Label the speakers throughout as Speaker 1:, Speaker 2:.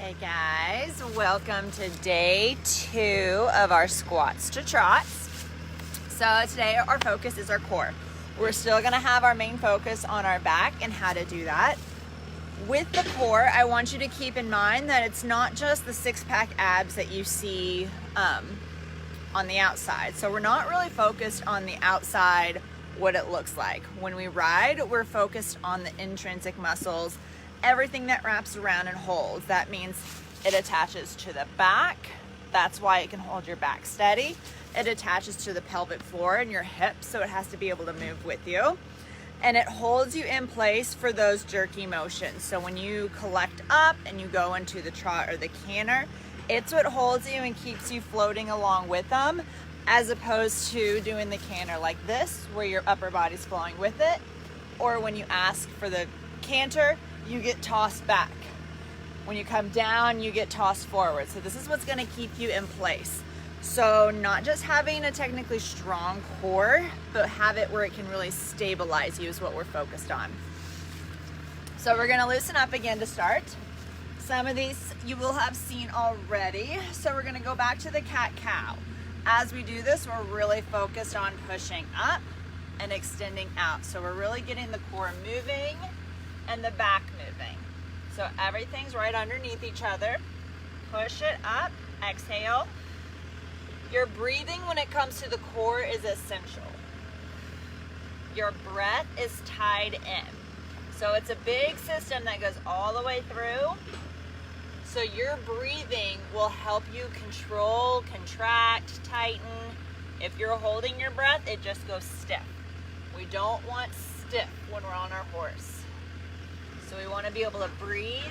Speaker 1: Hey guys, welcome to day 2 of our squats to trots. So today our focus is our core. We're still gonna have our main focus on our back and how to do that. With the core, I want you to keep in mind that it's not just the six-pack abs that you see on the outside. So we're not really focused on the outside, what it looks like. When we ride, we're focused on the intrinsic muscles, everything that wraps around and holds. That means it attaches to the back. That's why it can hold your back steady. It attaches to the pelvic floor and your hips, so it has to be able to move with you. And it holds you in place for those jerky motions. So when you collect up and you go into the trot or the canter, it's what holds you and keeps you floating along with them, as opposed to doing the canter like this, where your upper body's flowing with it. Or when you ask for the canter, you get tossed back. When you come down, you get tossed forward. So this is what's gonna keep you in place. So not just having a technically strong core, but have it where it can really stabilize you is what we're focused on. So we're gonna loosen up again to start. Some of these you will have seen already. So we're gonna go back to the cat-cow. As we do this, we're really focused on pushing up and extending out. So we're really getting the core moving and the back moving. So everything's right underneath each other. Push it up, exhale. Your breathing when it comes to the core is essential. Your breath is tied in. So it's a big system that goes all the way through. So your breathing will help you control, contract, tighten. If you're holding your breath, it just goes stiff. We don't want stiff when we're on our horse. So we want to be able to breathe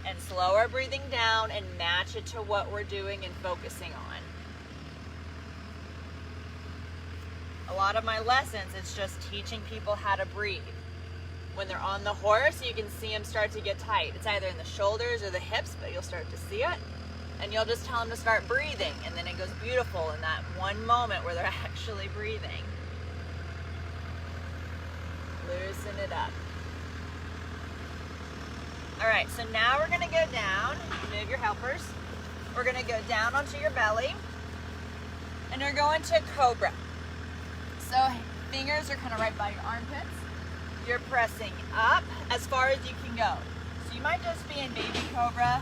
Speaker 1: and slow our breathing down and match it to what we're doing and focusing on. A lot of my lessons, it's just teaching people how to breathe. When they're on the horse, you can see them start to get tight. It's either in the shoulders or the hips, but you'll start to see it. And you'll just tell them to start breathing. And then it goes beautiful in that one moment where they're actually breathing. Loosen it up. All right, so now we're gonna go down. Move your helpers. We're gonna go down onto your belly. And you're going to cobra. So fingers are kind of right by your armpits. You're pressing up as far as you can go. So you might just be in baby cobra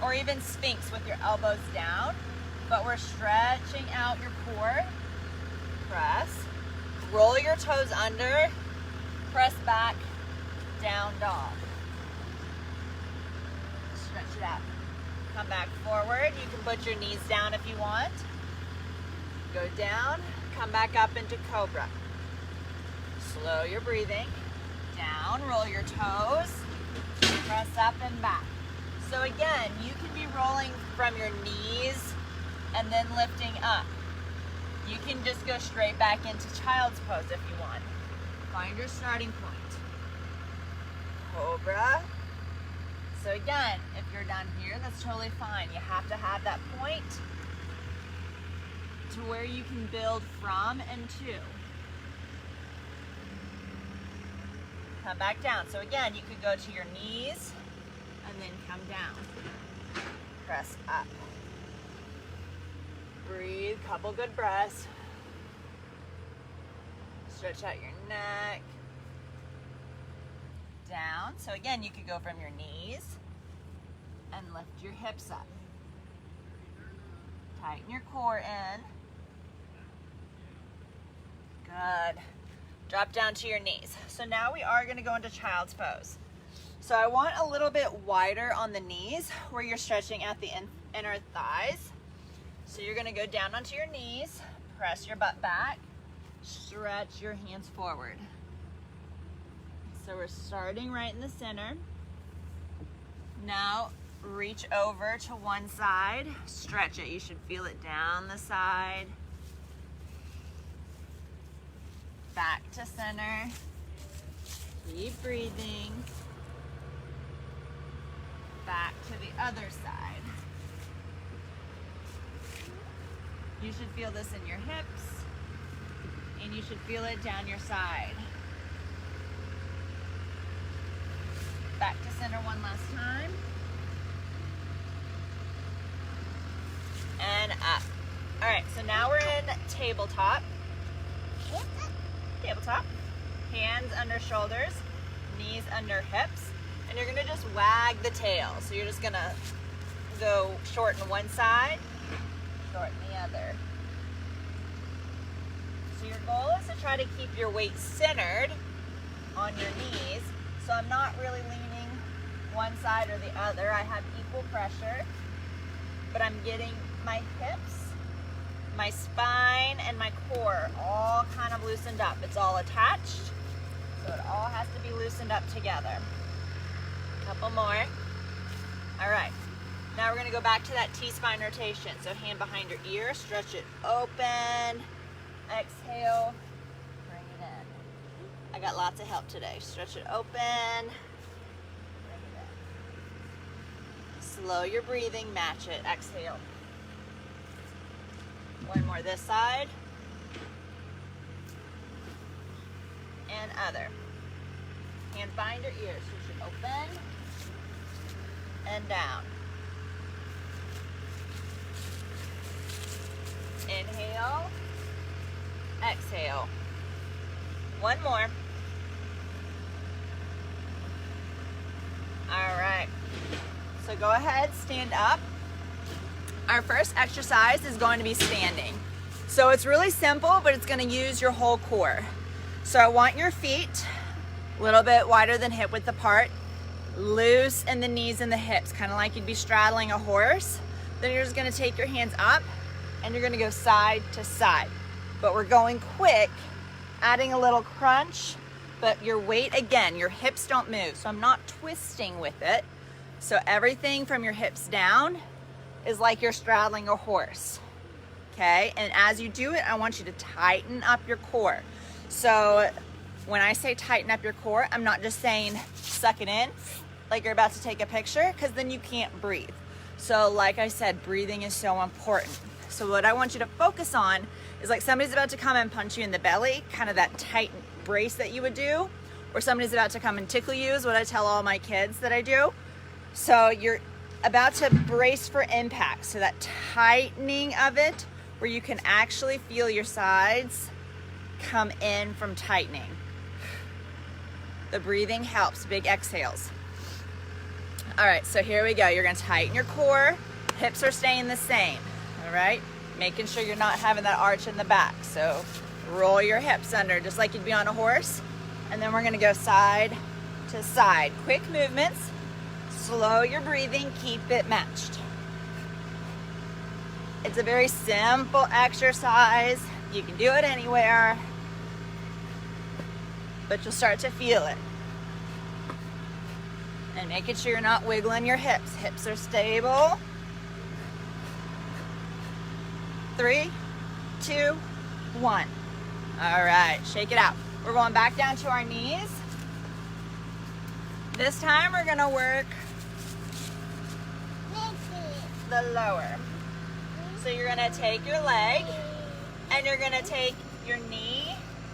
Speaker 1: or even sphinx with your elbows down, but we're stretching out your core. Press. Roll your toes under. Press back, down dog. Stretch it out. Come back forward. You can put your knees down if you want. Go down, come back up into cobra. Slow your breathing. Down, roll your toes. Press up and back. So again, you can be rolling from your knees and then lifting up. You can just go straight back into child's pose if you want. Find your starting point. Cobra. So again, if you're down here, that's totally fine. You have to have that point to where you can build from and to. Come back down. So again, you could go to your knees and then come down. Press up. Breathe, couple good breaths. Stretch out your neck. Down. So again, you could go from your knees and lift your hips up. Tighten your core in. Good. Drop down to your knees. So now we are going to go into child's pose. So I want a little bit wider on the knees where you're stretching at the inner thighs. So you're going to go down onto your knees, press your butt back, stretch your hands forward. So we're starting right in the center. Now reach over to one side, stretch it. You should feel it down the side. Back to center. Keep breathing. Back to the other side. You should feel this in your hips, and you should feel it down your side. Back to center one last time. And up. All right, so now we're in tabletop. Tabletop. Hands under shoulders, knees under hips, and you're gonna just wag the tail. So you're just gonna go shorten one side, shorten the other. So your goal is to try to keep your weight centered on your knees. So I'm not really leaning one side or the other. I have equal pressure, but I'm getting my hips, my spine, and my core all kind of loosened up. It's all attached, so it all has to be loosened up together. A couple more. All right, now we're gonna go back to that T-spine rotation. So hand behind your ear, stretch it open, exhale, bring it in. I got lots of help today. Stretch it open, bring it in. Slow your breathing, match it, exhale. One more this side. And other. Hands behind your ears. Switch it open and down. Inhale. Exhale. One more. All right. So go ahead, stand up. Our first exercise is going to be standing. So it's really simple, but it's going to use your whole core. So I want your feet a little bit wider than hip width apart, loose in the knees and the hips, kind of like you'd be straddling a horse. Then you're just going to take your hands up and you're going to go side to side. But we're going quick, adding a little crunch, but your weight, again, your hips don't move. So I'm not twisting with it. So everything from your hips down is like you're straddling a horse, okay? And as you do it, I want you to tighten up your core. So when I say tighten up your core, I'm not just saying suck it in like you're about to take a picture, because then you can't breathe. So like I said, breathing is so important. So what I want you to focus on is like somebody's about to come and punch you in the belly, kind of that tight brace that you would do, or somebody's about to come and tickle you is what I tell all my kids that I do. So you're about to brace for impact. So that tightening of it, where you can actually feel your sides come in from tightening. The breathing helps, big exhales. All right, so here we go. You're gonna tighten your core. Hips are staying the same, all right? Making sure you're not having that arch in the back. So roll your hips under just like you'd be on a horse. And then we're gonna go side to side. Quick movements. Slow your breathing, keep it matched. It's a very simple exercise. You can do it anywhere, but you'll start to feel it. And making sure you're not wiggling your hips. Hips are stable. 3, 2, 1. All right, shake it out. We're going back down to our knees. This time we're gonna work the lower. So you're gonna take your leg and you're gonna take your knee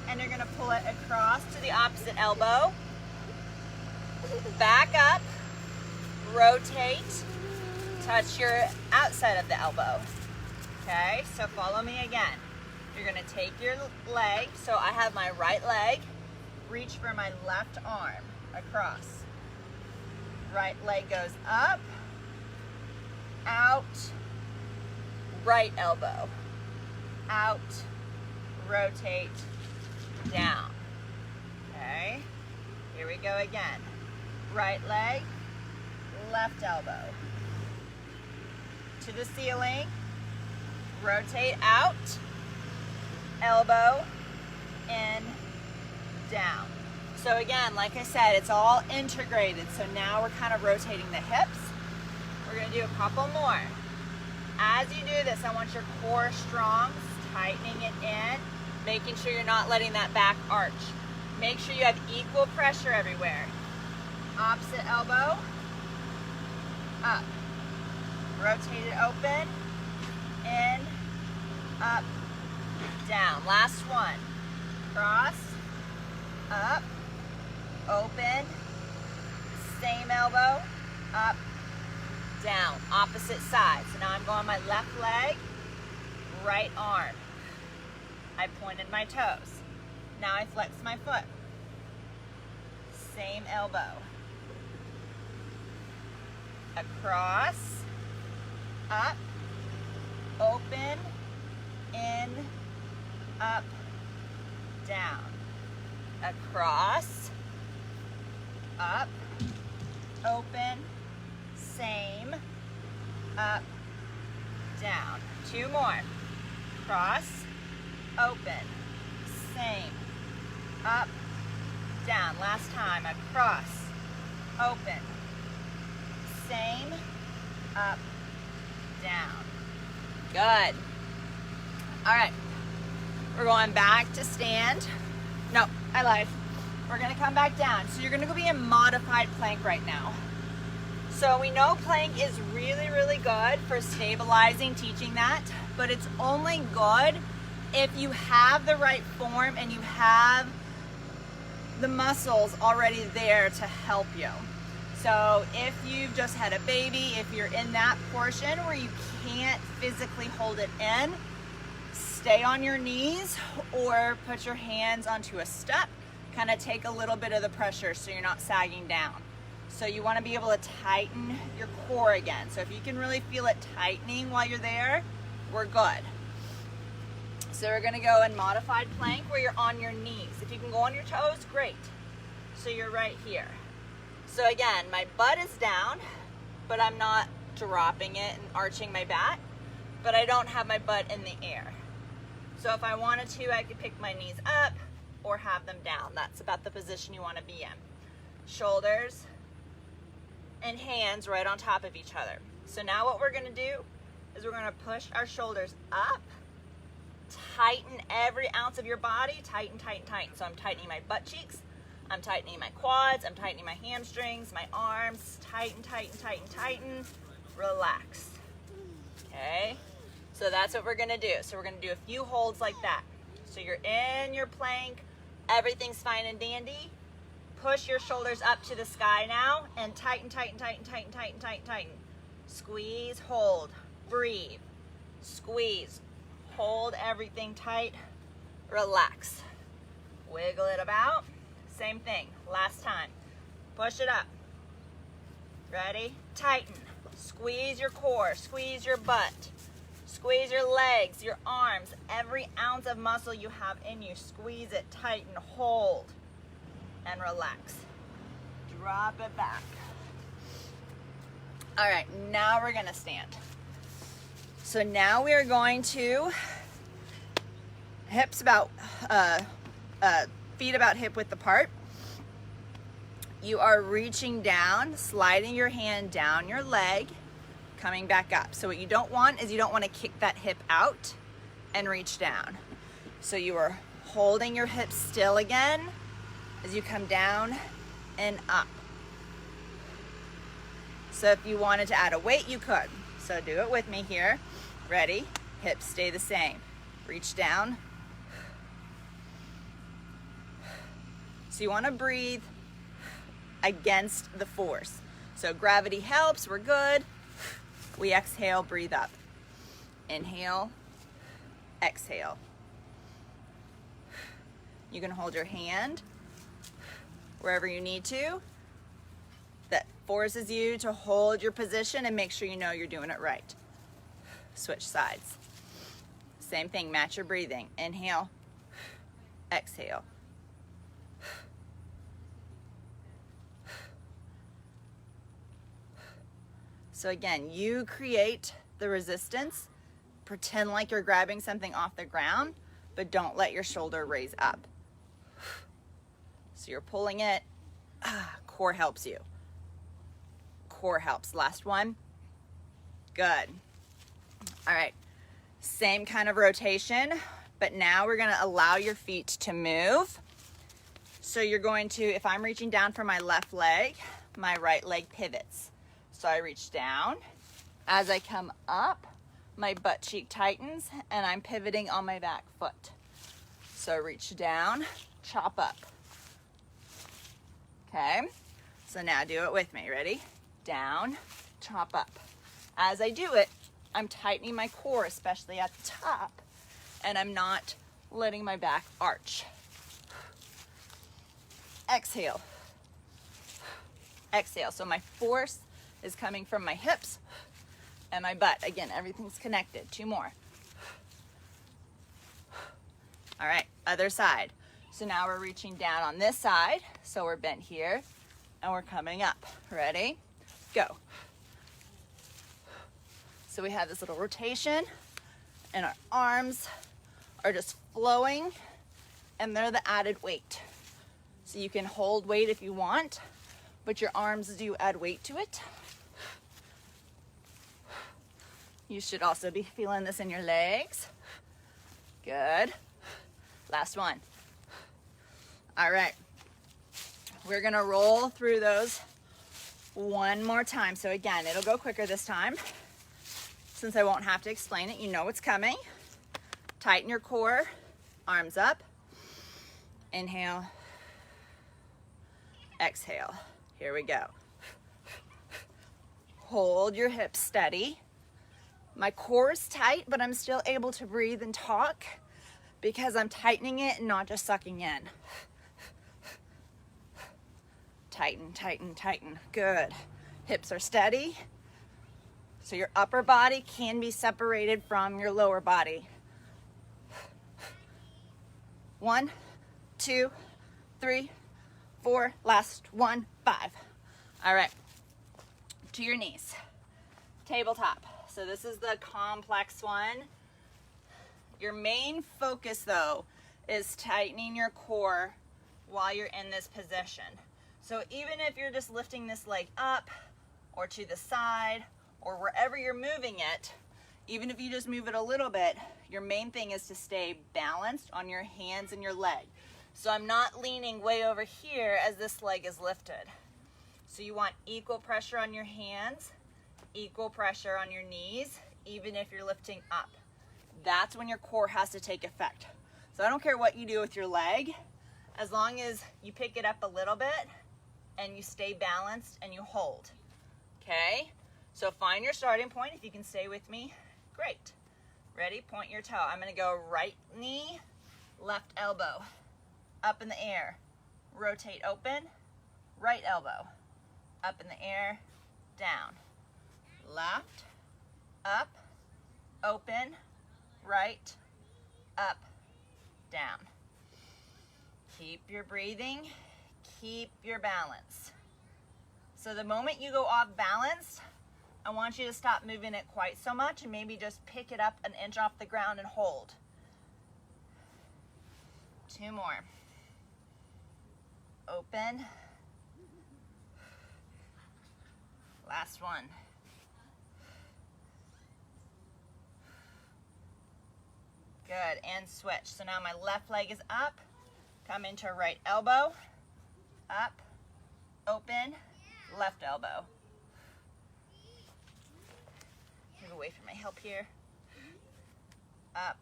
Speaker 1: and you're gonna pull it across to the opposite elbow. Back up, rotate, touch your outside of the elbow. Okay, so follow me again. You're gonna take your leg, so I have my right leg, reach for my left arm across. Right leg goes up, out, right elbow, out, rotate, down. Okay, here we go again. Right leg, left elbow, to the ceiling, rotate out, elbow, in, down. So again, like I said, it's all integrated. So now we're kind of rotating the hips. We're gonna do a couple more. As you do this, I want your core strong, tightening it in, making sure you're not letting that back arch. Make sure you have equal pressure everywhere. Opposite elbow, up. Rotate it open, in, up, down. Last one. Cross, up, open, Same elbow, up, down, opposite side. So now I'm going my left leg, right arm. I pointed my toes. Now I flex my foot. Same elbow. Across, up, open, in, up, down. Across, up, open, same, up, down. Two more. Cross, open, same, up, down. Last time. Across, open, same, up, down. Good. All right. We're going back to stand. No, I lied. We're gonna come back down. So you're gonna go be in modified plank right now. So we know plank is really, really good for stabilizing, teaching that, but it's only good if you have the right form and you have the muscles already there to help you. So if you've just had a baby, if you're in that portion where you can't physically hold it in, stay on your knees or put your hands onto a step, kind of take a little bit of the pressure so you're not sagging down. So you want to be able to tighten your core again. So if you can really feel it tightening while you're there, we're good. So we're going to go in modified plank where you're on your knees. If you can go on your toes, great. So you're right here. So again, my butt is down, but I'm not dropping it and arching my back, but I don't have my butt in the air. So if I wanted to, I could pick my knees up or have them down. That's about the position you want to be in. Shoulders and hands right on top of each other. So now what we're going to do is we're going to push our shoulders up, tighten every ounce of your body, tighten, tighten, tighten. So I'm tightening my butt cheeks, I'm tightening my quads, I'm tightening my hamstrings, my arms, tighten, tighten, tighten, tighten, relax. Okay, so that's what we're gonna do. So we're gonna do a few holds like that. So you're in your plank, everything's fine and dandy. Push your shoulders up to the sky now and tighten, tighten, tighten, tighten, tighten, tighten, tighten. Squeeze, hold, breathe, squeeze, hold everything tight, relax. Wiggle it about. Same thing, last time. Push it up. Ready? Tighten. Squeeze your core, squeeze your butt, squeeze your legs, your arms, every ounce of muscle you have in you. Squeeze it, tighten, hold, and relax. Drop it back. All right, now we're gonna stand. So now we are going to hips about, feet about hip width apart. You are reaching down, sliding your hand down your leg, coming back up. So what you don't want is you don't want to kick that hip out and reach down. So you are holding your hips still again as you come down and up. So if you wanted to add a weight, you could. So do it with me here. Ready? Hips stay the same. Reach down. So you want to breathe against the force. So gravity helps, we're good. We exhale, breathe up. Inhale, exhale. You can hold your hand wherever you need to. That forces you to hold your position and make sure you know you're doing it right. Switch sides. Same thing, match your breathing. Inhale, exhale. So again, you create the resistance. Pretend like you're grabbing something off the ground, but don't let your shoulder raise up. So you're pulling it. Core helps you. Core helps. Last one. Good. All right. Same kind of rotation, but now we're going to allow your feet to move. So you're going to, if I'm reaching down for my left leg, my right leg pivots. So I reach down. As I come up, my butt cheek tightens and I'm pivoting on my back foot. So reach down, chop up. Okay, So now do it with me. Ready? Down, chop up. As I do it, I'm tightening my core, especially at the top, and I'm not letting my back arch. Exhale. Exhale. So my force is coming from my hips and my butt. Again, everything's connected. 2 more. All right, other side. So now we're reaching down on this side. So we're bent here and we're coming up. Ready? Go. So we have this little rotation and our arms are just flowing and they're the added weight. So you can hold weight if you want, but your arms do add weight to it. You should also be feeling this in your legs. Good. Last one. All right. We're gonna roll through those one more time. So again, it'll go quicker this time. Since I won't have to explain it, you know what's coming. Tighten your core, arms up. Inhale. Exhale. Here we go. Hold your hips steady. My core is tight, but I'm still able to breathe and talk because I'm tightening it and not just sucking in. Tighten, tighten, tighten. Good. Hips are steady. So your upper body can be separated from your lower body. 1, 2, 3, 4, last 1, 5. All right, to your knees. Tabletop. So this is the complex one. Your main focus though is tightening your core while you're in this position. So even if you're just lifting this leg up or to the side or wherever you're moving it, even if you just move it a little bit, your main thing is to stay balanced on your hands and your leg. So I'm not leaning way over here as this leg is lifted. So you want equal pressure on your hands, equal pressure on your knees, even if you're lifting up. That's when your core has to take effect. So I don't care what you do with your leg, as long as you pick it up a little bit and you stay balanced and you hold. Okay? So find your starting point. If you can stay with me, great. Ready? Point your toe. I'm going to go right knee, left elbow, up in the air. Rotate open, right elbow, up in the air, down. Left, up, open, right, up, down. Keep your breathing, keep your balance. So the moment you go off balance, I want you to stop moving it quite so much and maybe just pick it up an inch off the ground and hold. 2 more. Open. Last one. Good, and switch. So now my left leg is up. Come into right elbow. Up, open, left elbow. Move away from my help here. Up,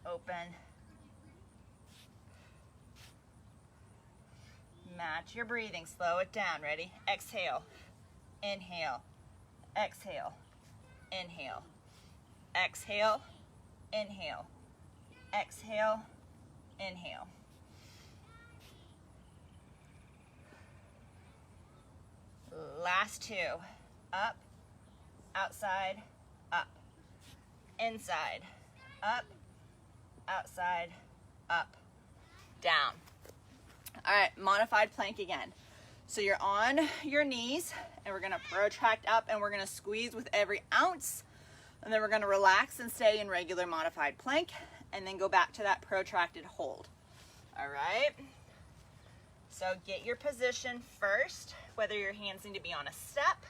Speaker 1: open. Match your breathing, slow it down. Ready? Exhale, inhale, exhale, inhale, exhale, inhale, exhale, inhale. Last 2. Up, outside, up, inside, up, outside, up, down. All right, modified plank again. So you're on your knees and we're gonna protract up and we're gonna squeeze with every ounce, and then we're gonna relax and stay in regular modified plank and then go back to that protracted hold. All right, so get your position first, whether your hands need to be on a step,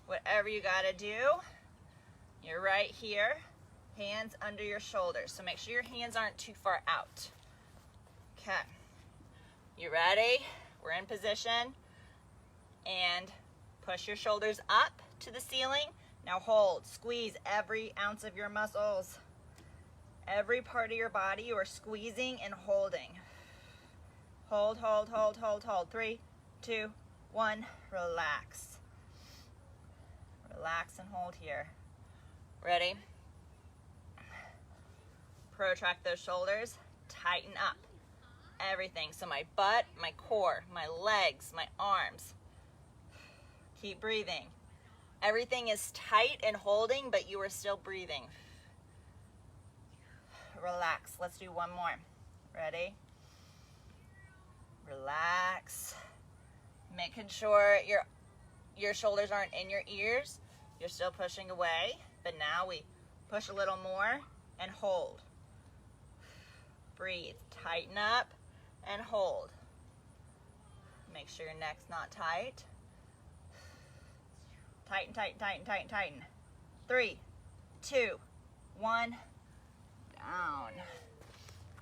Speaker 1: whatever you gotta do. You're right here, hands under your shoulders. So make sure your hands aren't too far out. Okay, you ready? We're in position, and push your shoulders up to the ceiling. Now hold, squeeze every ounce of your muscles. Every part of your body you are squeezing and holding. Hold, hold, hold, hold, hold. 3, 2, 1. Relax. Relax and hold here. Ready? Protract those shoulders, tighten up everything. So my butt, my core, my legs, my arms. Keep breathing. Everything is tight and holding, but you are still breathing. Relax. Let's do one more. Ready? Relax. Making sure your shoulders aren't in your ears. You're still pushing away, but now we push a little more and hold. Breathe. Tighten up and hold. Make sure your neck's not tight. Tighten, tighten, tighten, tighten, tighten. 3, 2, 1. Down.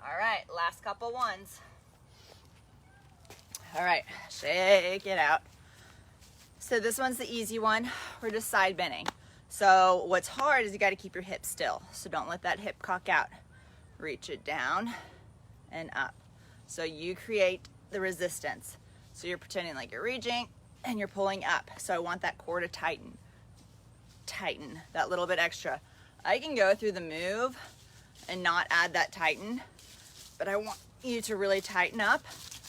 Speaker 1: All right, last couple ones. All right, shake it out. So this one's the easy one. We're just side bending. So what's hard is you got to keep your hips still. So don't let that hip cock out. Reach it down and up. So you create the resistance. So you're pretending like you're reaching and you're pulling up. So I want that core to tighten. Tighten that little bit extra. I can go through the move and not add that tighten, but I want you to really tighten up,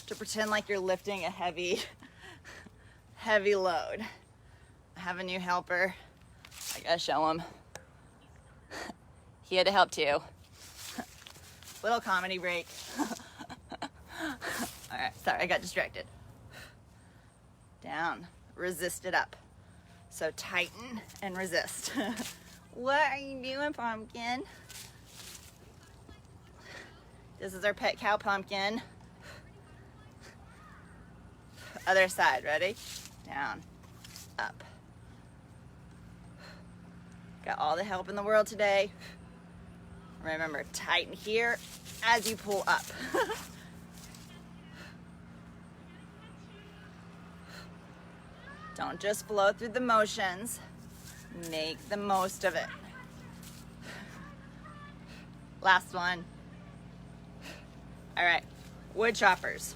Speaker 1: to pretend like you're lifting a heavy load. I have a new helper. I gotta show him. He had to help too. Little comedy break. All right, sorry, I got distracted. Down, resist it up. So tighten and resist. What are you doing, Pumpkin? This is our pet cow, Pumpkin. Other side, ready? Down, up. Got all the help in the world today. Remember, tighten here as you pull up. Don't just flow through the motions. Make the most of it. Last one. All right, wood choppers.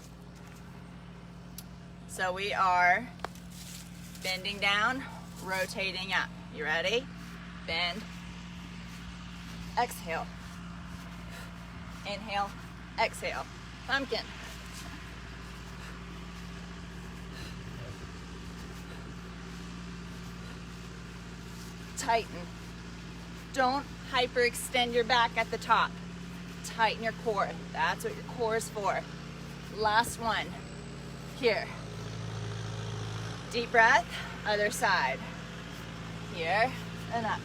Speaker 1: So we are bending down, rotating up. You ready? Bend. Exhale. Inhale. Exhale. Pumpkin. Tighten. Don't hyperextend your back at the top. Tighten your core. That's what your core is for. Last one. Here. Deep breath. Other side. Here and up.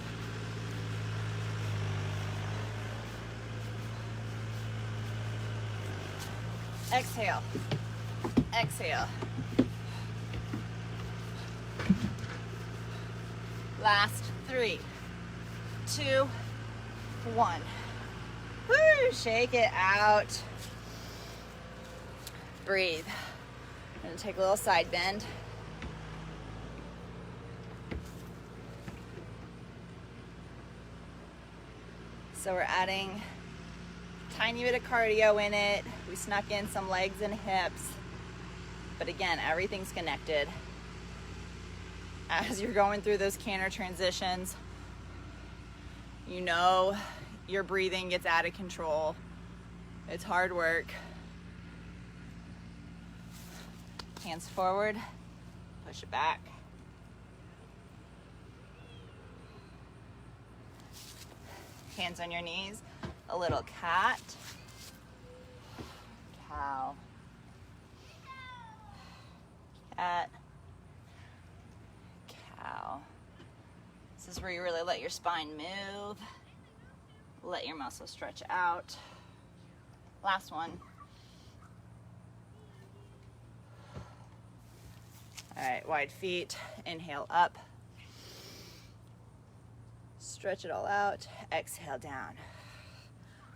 Speaker 1: Exhale. Exhale. Last 3, 2, 1. Woo, shake it out. Breathe. I'm gonna take a little side bend. So we're adding a tiny bit of cardio in it. We snuck in some legs and hips. But again, everything's connected. As you're going through those canter transitions, you know your breathing gets out of control. It's hard work. Hands forward, push it back. Hands on your knees, a little cat, cow, cat, cow. This is where you really let your spine move, let your muscles stretch out. Last one. All right, wide feet, inhale up. Stretch it all out, exhale down.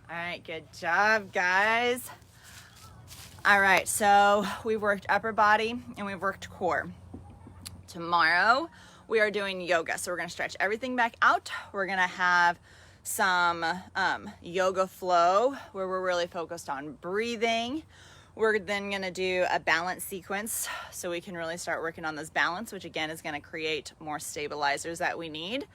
Speaker 1: All right, good job, guys. All right, so we worked upper body and we worked core. Tomorrow, we are doing yoga. So we're gonna stretch everything back out. We're gonna have some yoga flow where we're really focused on breathing. We're then gonna do a balance sequence so we can really start working on this balance, which again is gonna create more stabilizers that we need.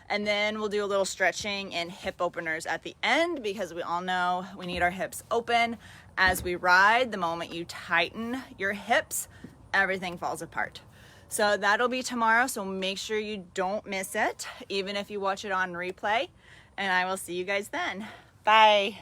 Speaker 1: And then we'll do a little stretching and hip openers at the end, because we all know we need our hips open as we ride. The moment you tighten your hips, everything falls apart. So that'll be tomorrow, so make sure you don't miss it, even if you watch it on replay. And I will see you guys then. Bye.